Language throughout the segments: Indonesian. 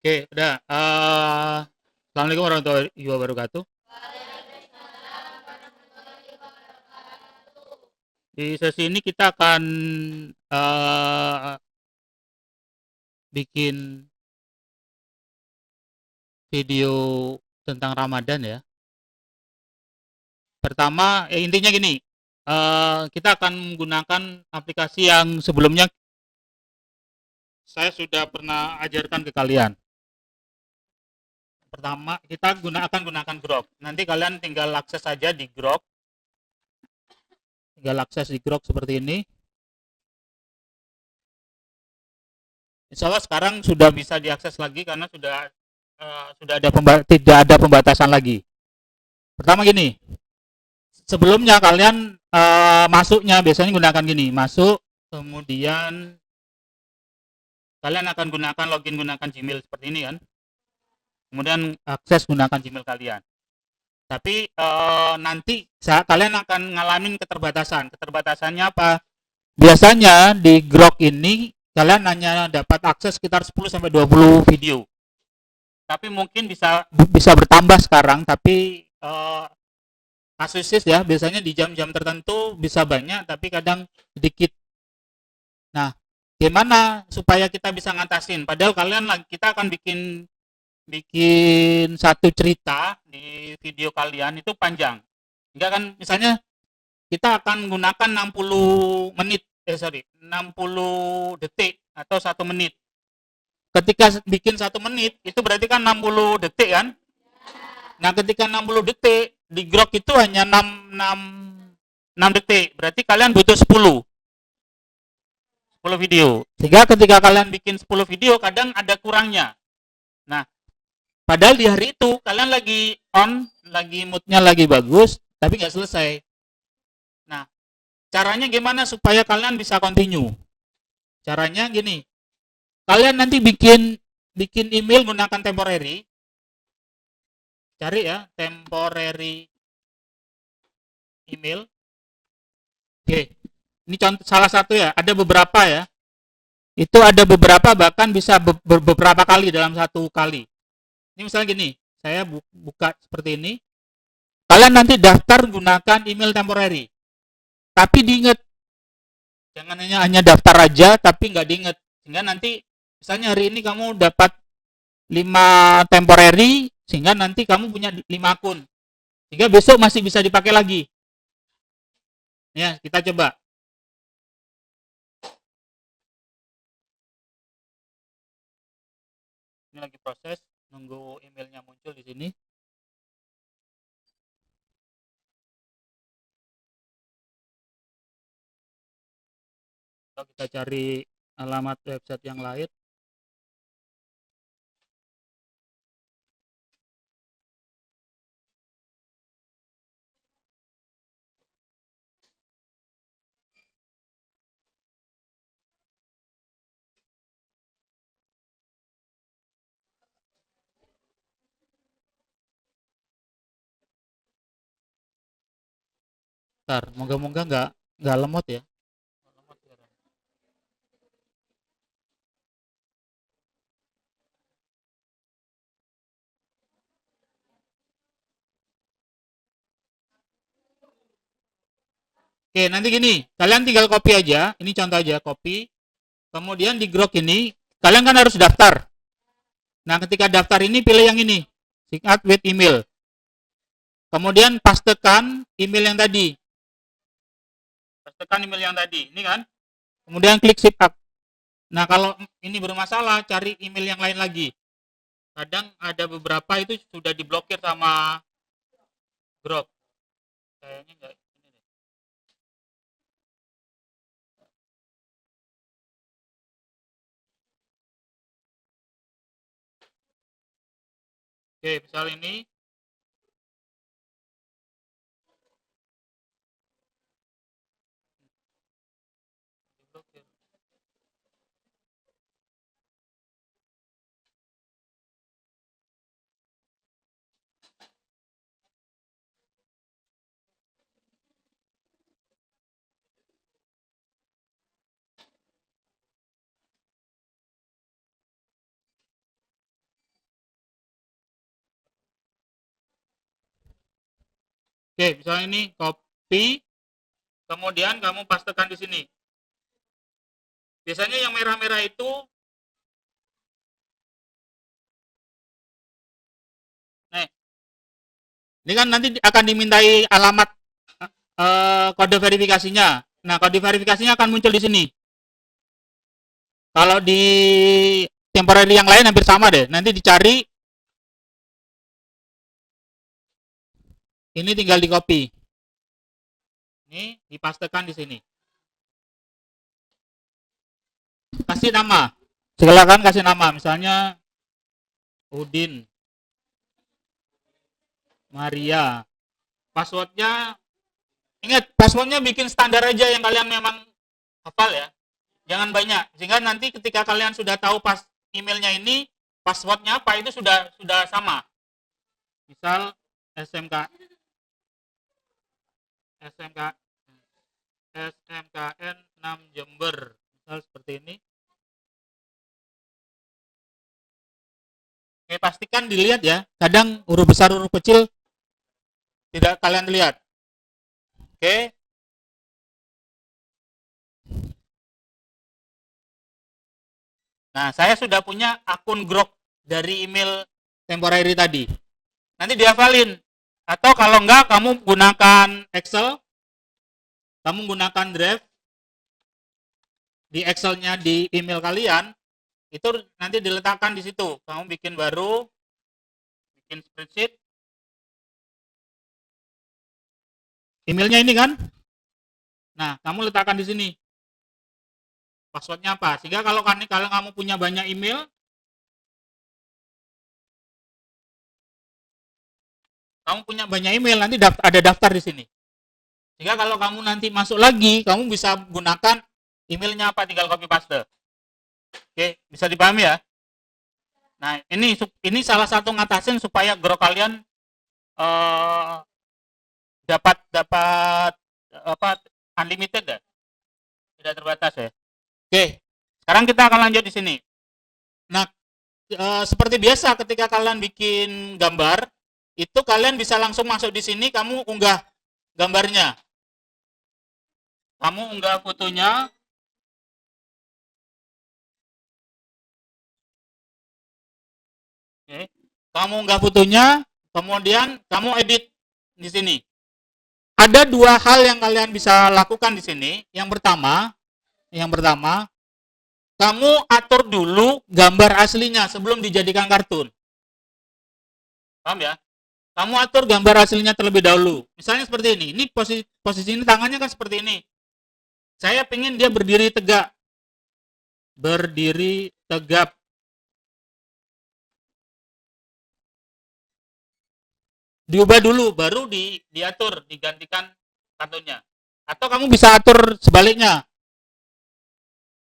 Oke, udah. Assalamualaikum warahmatullahi wabarakatuh. Di sesi ini kita akan bikin video tentang Ramadan ya. Pertama, intinya gini, kita akan menggunakan aplikasi yang sebelumnya saya sudah pernah ajarkan ke kalian. Pertama, kita akan gunakan Grok. Nanti kalian tinggal akses saja di Grok. Tinggal akses di Grok seperti ini. Insya Allah sekarang sudah bisa diakses lagi karena sudah ada tidak ada pembatasan lagi. Pertama gini, sebelumnya kalian masuknya biasanya gunakan gini, masuk kemudian kalian akan gunakan Gmail seperti ini kan, kemudian akses gunakan Gmail kalian. Tapi nanti kalian akan ngalamin keterbatasan. Keterbatasannya apa? Biasanya di Grok ini kalian hanya dapat akses sekitar 10 sampai 20 video. Tapi mungkin bisa bertambah sekarang, tapi kasus ya biasanya di jam-jam tertentu bisa banyak tapi kadang sedikit. Nah, gimana supaya kita bisa ngatasin? Padahal kita akan bikin bikin satu cerita di video kalian itu panjang. Enggak kan, misalnya kita akan menggunakan 60 menit, 60 detik atau 1 menit. Ketika bikin 1 menit itu berarti kan 60 detik kan? Nah, ketika 60 detik di Grok itu hanya 6 detik. Berarti kalian butuh 10 video. Sehingga ketika kalian bikin 10 video kadang ada kurangnya. Nah, padahal di hari itu kalian lagi lagi moodnya lagi bagus, tapi nggak selesai. Nah, caranya gimana supaya kalian bisa continue? Caranya gini, kalian nanti bikin email gunakan temporary. Cari ya, temporary email. Oke, ini contoh salah satu ya, ada beberapa ya. Itu ada beberapa bahkan bisa beberapa kali dalam satu kali. Ini misalnya gini, saya buka seperti ini. Kalian nanti daftar gunakan email temporary. Tapi diingat, jangan hanya daftar aja tapi nggak diingat. Sehingga nanti misalnya hari ini kamu dapat 5 temporary, sehingga nanti kamu punya 5 akun. Sehingga besok masih bisa dipakai lagi. Ya, kita coba. Ini lagi proses, nunggu emailnya muncul di sini. Kalau kita cari alamat website yang lain. Ntar, moga-moga nggak lemot ya. Oke, nanti gini, kalian tinggal copy aja. Ini contoh aja, copy. Kemudian di Grok ini, kalian kan harus daftar. Nah, ketika daftar ini pilih yang ini, sign up with email. Kemudian pastekan email yang tadi. Pastekan email yang tadi, ini kan. Kemudian klik sign up. Nah, kalau ini bermasalah, cari email yang lain lagi. Kadang ada beberapa itu sudah diblokir sama Grok. Kayaknya enggak. Oke, misal ini. Diblokir. Oke, misalnya ini copy, kemudian kamu pastekan di sini. Biasanya yang merah-merah itu, nih, ini kan nanti akan dimintai alamat kode verifikasinya. Nah, kode verifikasinya akan muncul di sini. Kalau di temporary yang lain hampir sama deh. Nanti dicari, ini tinggal di copy. Ini dipastekan di sini. Kasih nama. Silakan kasih nama. Misalnya Udin Maria. Passwordnya, ingat passwordnya bikin standar aja yang kalian memang hafal ya. Jangan banyak. Sehingga nanti ketika kalian sudah tahu pas emailnya ini, passwordnya apa itu sudah sama. Misal SMK SMKN 6 Jember. Misal seperti ini. Oke, pastikan dilihat ya. Kadang huruf besar, huruf kecil tidak kalian lihat. Oke. Nah, saya sudah punya akun Grok dari email temporary tadi. Nanti dihafalin. Atau kalau enggak, kamu gunakan Excel, kamu gunakan Drive, di Excelnya di email kalian, itu nanti diletakkan di situ. Kamu bikin baru, bikin spreadsheet. Emailnya ini kan? Nah, kamu letakkan di sini. Passwordnya apa? Sehingga kalau kamu punya banyak email, nanti ada daftar di sini. Sehingga kalau kamu nanti masuk lagi, kamu bisa gunakan emailnya apa, tinggal copy paste. Oke, bisa dipahami ya? Nah, ini salah satu ngatasin supaya Grok kalian dapat apa, unlimited ya, tidak terbatas ya. Oke, sekarang kita akan lanjut di sini. Nah, seperti biasa ketika kalian bikin gambar, itu kalian bisa langsung masuk di sini, kamu unggah gambarnya, kamu unggah fotonya. Oke, kamu unggah fotonya, kemudian kamu edit di sini. Ada dua hal yang kalian bisa lakukan di sini. Yang pertama, kamu atur dulu gambar aslinya sebelum dijadikan kartun. Paham ya? Kamu atur gambar aslinya terlebih dahulu. Misalnya seperti ini. Ini posisi ini tangannya kan seperti ini. Saya pengen dia berdiri tegak. Berdiri tegap. Diubah dulu, baru diatur, digantikan kartunnya. Atau kamu bisa atur sebaliknya.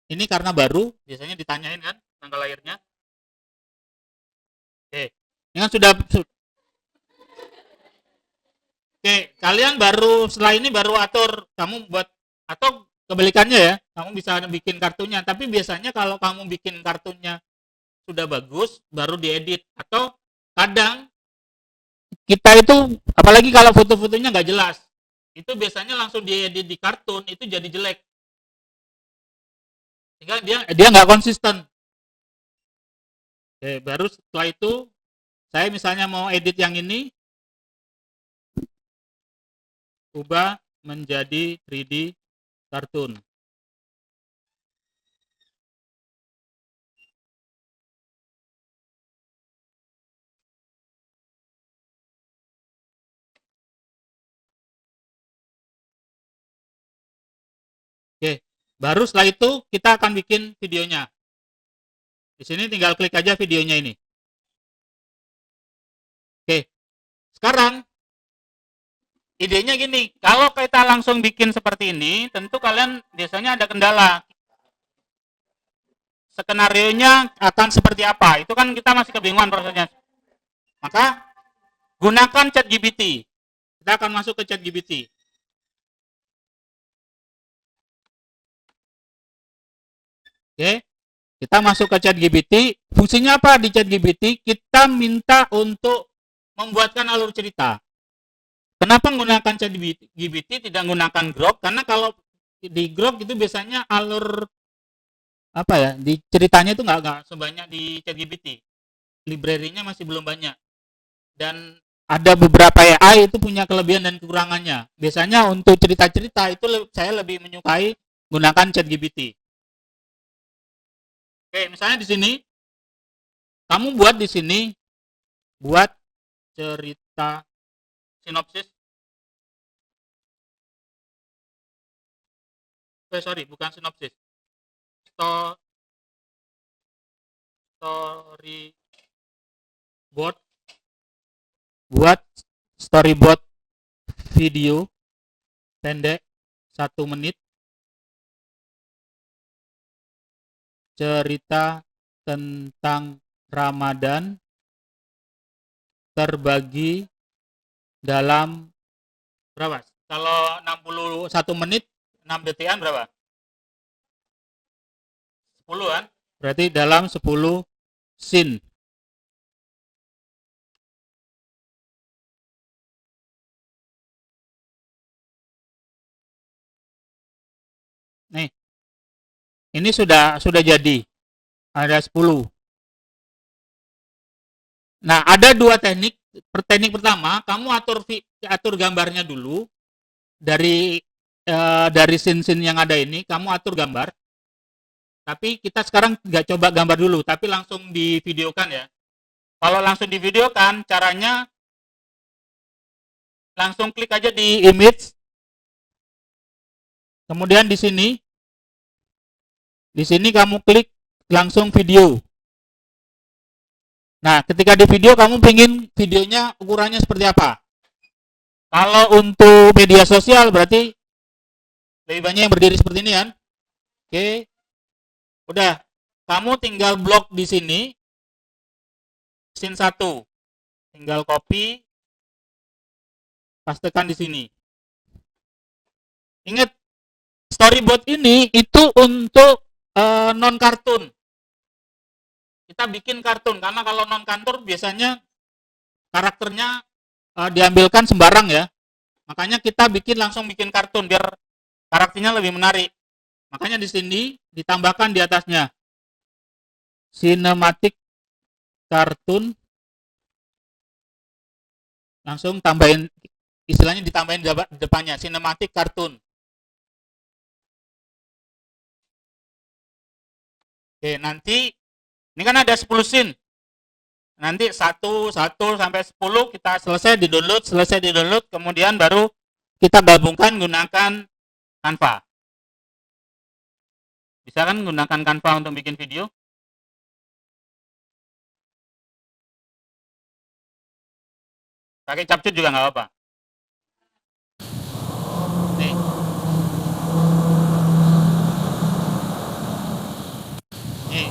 Ini karena baru, biasanya ditanyain kan tanggal lahirnya. Oke, ini kan sudah. Oke, kalian baru setelah ini baru atur, kamu buat, atau kebalikannya ya, kamu bisa bikin kartunya. Tapi biasanya kalau kamu bikin kartunya sudah bagus, baru diedit. Atau kadang kita itu, apalagi kalau foto-fotonya nggak jelas, itu biasanya langsung diedit di kartun, itu jadi jelek. Sehingga dia nggak konsisten. Oke, baru setelah itu saya misalnya mau edit yang ini, ubah menjadi 3D kartun. Oke, baru setelah itu kita akan bikin videonya. Di sini tinggal klik aja videonya ini. Oke, sekarang idenya gini, kalau kita langsung bikin seperti ini, tentu kalian biasanya ada kendala. Skenario-nya akan seperti apa? Itu kan kita masih kebingungan prosesnya. Maka gunakan ChatGPT. Kita akan masuk ke ChatGPT. Oke, kita masuk ke ChatGPT. Fungsinya apa di ChatGPT? Kita minta untuk membuatkan alur cerita. Kenapa menggunakan ChatGPT tidak menggunakan Grok? Karena kalau di Grok itu biasanya alur apa ya, di ceritanya itu nggak sebanyak di ChatGPT. Library-nya masih belum banyak. Dan ada beberapa AI itu punya kelebihan dan kekurangannya. Biasanya untuk cerita-cerita itu saya lebih menyukai gunakan ChatGPT. Oke, misalnya di sini kamu buat di sini buat cerita sinopsis. Sorry, bukan sinopsis. Storyboard, buat storyboard video pendek 1 menit cerita tentang Ramadan terbagi dalam berapa? Kalau 61 menit 6 detikan berapa? 10 kan? Berarti dalam 10 scene. Nih, ini sudah jadi. Ada 10. Nah, ada dua teknik. Teknik pertama, kamu atur gambarnya dulu dari scene-scene yang ada ini, kamu atur gambar. Tapi kita sekarang nggak coba gambar dulu, tapi langsung divideokan ya. Kalau langsung divideokan, caranya langsung klik aja di image. Kemudian di sini kamu klik langsung video. Nah, ketika di video kamu pengen videonya ukurannya seperti apa? Kalau untuk media sosial berarti lebih banyak yang berdiri seperti ini kan? Oke. Udah. Kamu tinggal blok di sini scene 1. Tinggal copy, pastekan di sini. Ingat, storyboard ini itu untuk non kartun. Kita bikin kartun karena kalau non kantor biasanya karakternya diambilkan sembarang ya. Makanya kita langsung bikin kartun biar karakternya lebih menarik. Makanya di sini ditambahkan di atasnya cinematic kartun, langsung tambahin, istilahnya ditambahin di depannya cinematic kartun. Oke, nanti ini kan ada 10 scene. Nanti 1 sampai 10 kita selesai di-download, kemudian baru kita gabungkan gunakan Canva. Bisa kan gunakan Canva untuk bikin video? Pakai capcut juga nggak apa-apa. Nih. Nih.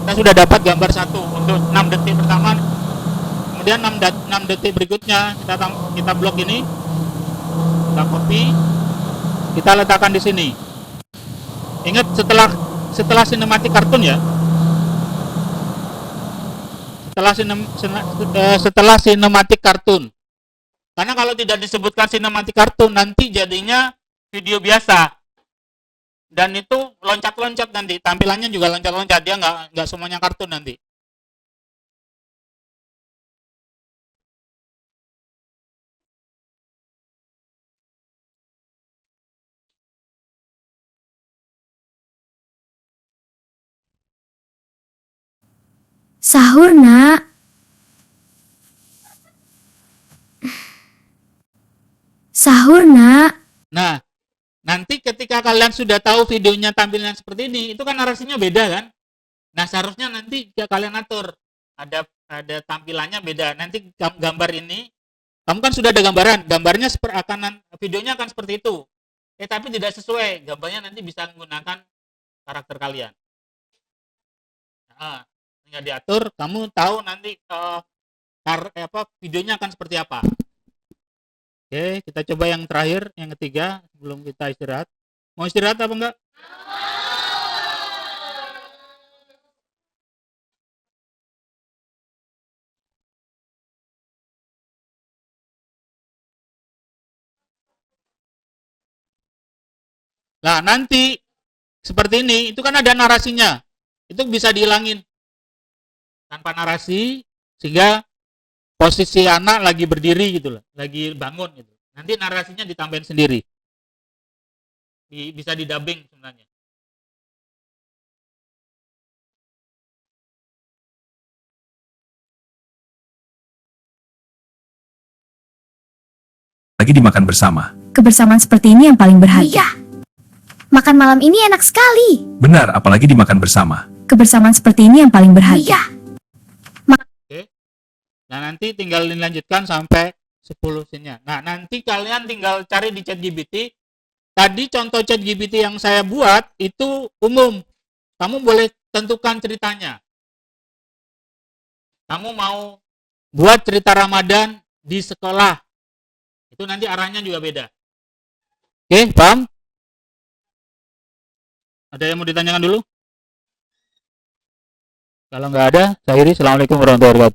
Kita sudah dapat gambar 1 untuk 6 detik pertama. Kemudian 6 detik berikutnya kita blok ini. Kita copy. Kita letakkan di sini. Ingat setelah sinematik kartun ya. Setelah sinematik kartun. Karena kalau tidak disebutkan sinematik kartun nanti jadinya video biasa. Dan itu loncat-loncat nanti, tampilannya juga loncat-loncat, dia nggak semuanya kartun nanti. Sahur nak. Sahur nak. Nah, nanti ketika kalian sudah tahu videonya tampilan seperti ini, itu kan narasinya beda kan? Nah, seharusnya nanti kalian atur ada tampilannya beda. Nanti gambar ini, kamu kan sudah ada gambarnya videonya akan seperti itu. Tapi tidak sesuai, gambarnya nanti bisa menggunakan karakter kalian. Nah, tinggal diatur, kamu tahu nanti videonya akan seperti apa. Oke, kita coba yang terakhir, yang ketiga sebelum kita istirahat. Mau istirahat apa enggak? Nah, nanti seperti ini, itu kan ada narasinya. Itu bisa dihilangin tanpa narasi, sehingga posisi anak lagi berdiri gitu loh, lagi bangun gitu. Nanti narasinya ditambahin sendiri. Bisa didubbing sebenarnya. Lagi dimakan bersama. Kebersamaan seperti ini yang paling berharga. Iya. Makan malam ini enak sekali. Benar, apalagi dimakan bersama. Kebersamaan seperti ini yang paling berharga. Iya. Oke. Nah, nanti tinggal dilanjutkan sampai 10 scene-nya. Nah, nanti kalian tinggal cari di ChatGPT. Tadi contoh ChatGPT yang saya buat itu umum. Kamu boleh tentukan ceritanya. Kamu mau buat cerita Ramadan di sekolah. Itu nanti arahnya juga beda. Oke, paham? Ada yang mau ditanyakan dulu? Kalau nggak ada, saya akhiri. Assalamualaikum warahmatullahi wabarakatuh.